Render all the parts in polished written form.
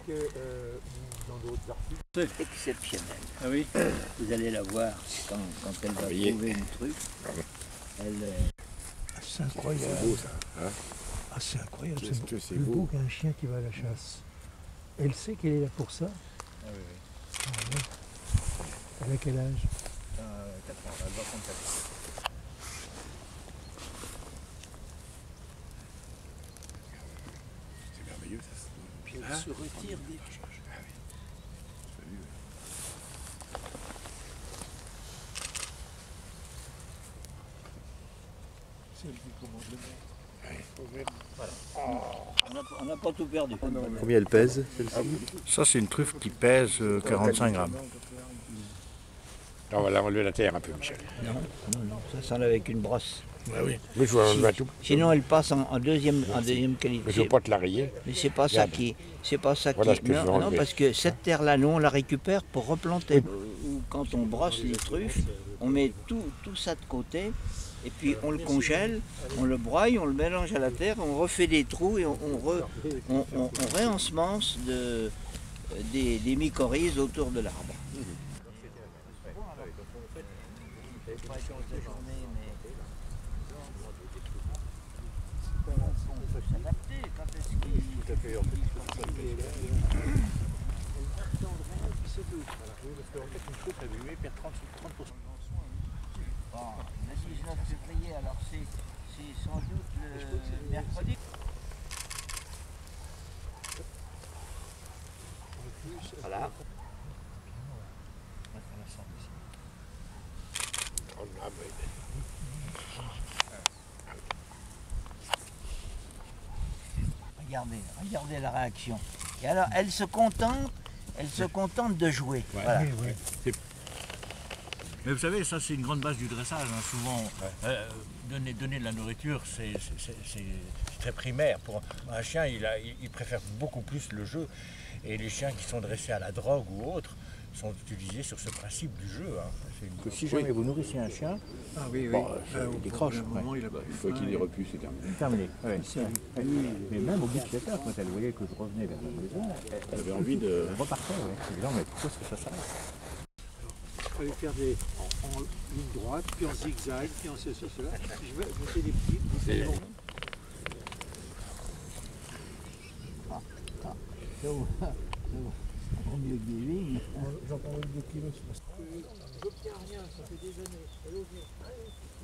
dans d'autres articles. C'est exceptionnel. Ah oui. Vous allez la voir quand elle va trouver une truffe. C'est incroyable. C'est beau ça. Hein, Ah, c'est incroyable. qu'est-ce que C'est plus beau qu'un chien qui va à la chasse. Elle sait qu'elle est là pour ça. Ah oui, oui. Ah, ouais. Elle a quel âge? 4 ans, elle va prendre 4 ans. C'est merveilleux ça. Puis elle se retire des... C'est elle qui commande le maître. On n'a pas tout perdu. Combien elle pèse celle-ci? Ça, c'est une truffe qui pèse 45 grammes. On va la relever la terre un peu, Michel. Non, ça s'enlève avec une brosse. Ah oui. Mais je vais enlever tout. Sinon, elle passe en deuxième Mais qualité. je ne veux pas te la rayer. Mais c'est pas ça Regarde. c'est pas ça Voilà qui. ce que je veux Non, enlever. parce que cette terre-là, nous, on la récupère pour replanter. Ou quand on brosse les truffes, on met tout ça de côté, et puis on le congèle, on le broye, on le mélange à la terre, on refait des trous et on réensemence des mycorhizes autour de l'arbre. On peut s'adapter quand est-ce qu'il... Bon, le 19 février, alors c'est sans doute le mercredi. Voilà. Regardez la réaction. Et alors, elle se contente de jouer. Voilà. Oui, oui. Mais vous savez, ça c'est une grande base du dressage. Hein. Souvent, donner de la nourriture, c'est très primaire. Pour un chien, il préfère beaucoup plus le jeu. Et les chiens qui sont dressés à la drogue ou autres sont utilisés sur ce principe du jeu. Hein. Que si jamais vous nourrissez un chien, il décroche. Il faut qu'il ait repu, c'est terminé. Terminé. Ouais. Mais même au bout de 7 heures, quand elle voyait que je revenais vers la maison, Elle avait envie de... elle repartait. Ouais. Elle disait, non, mais pourquoi est-ce que ça s'arrête? Il fallait faire en ligne droite, puis en zigzag, puis en ceci, cela. Je vais fais des petits. C'est mieux que des vignes. J'en prends 2 kilos. J'obtiens rien, ça fait des années.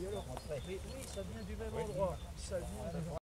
Et alors, oui, ça vient du même endroit. Ça vient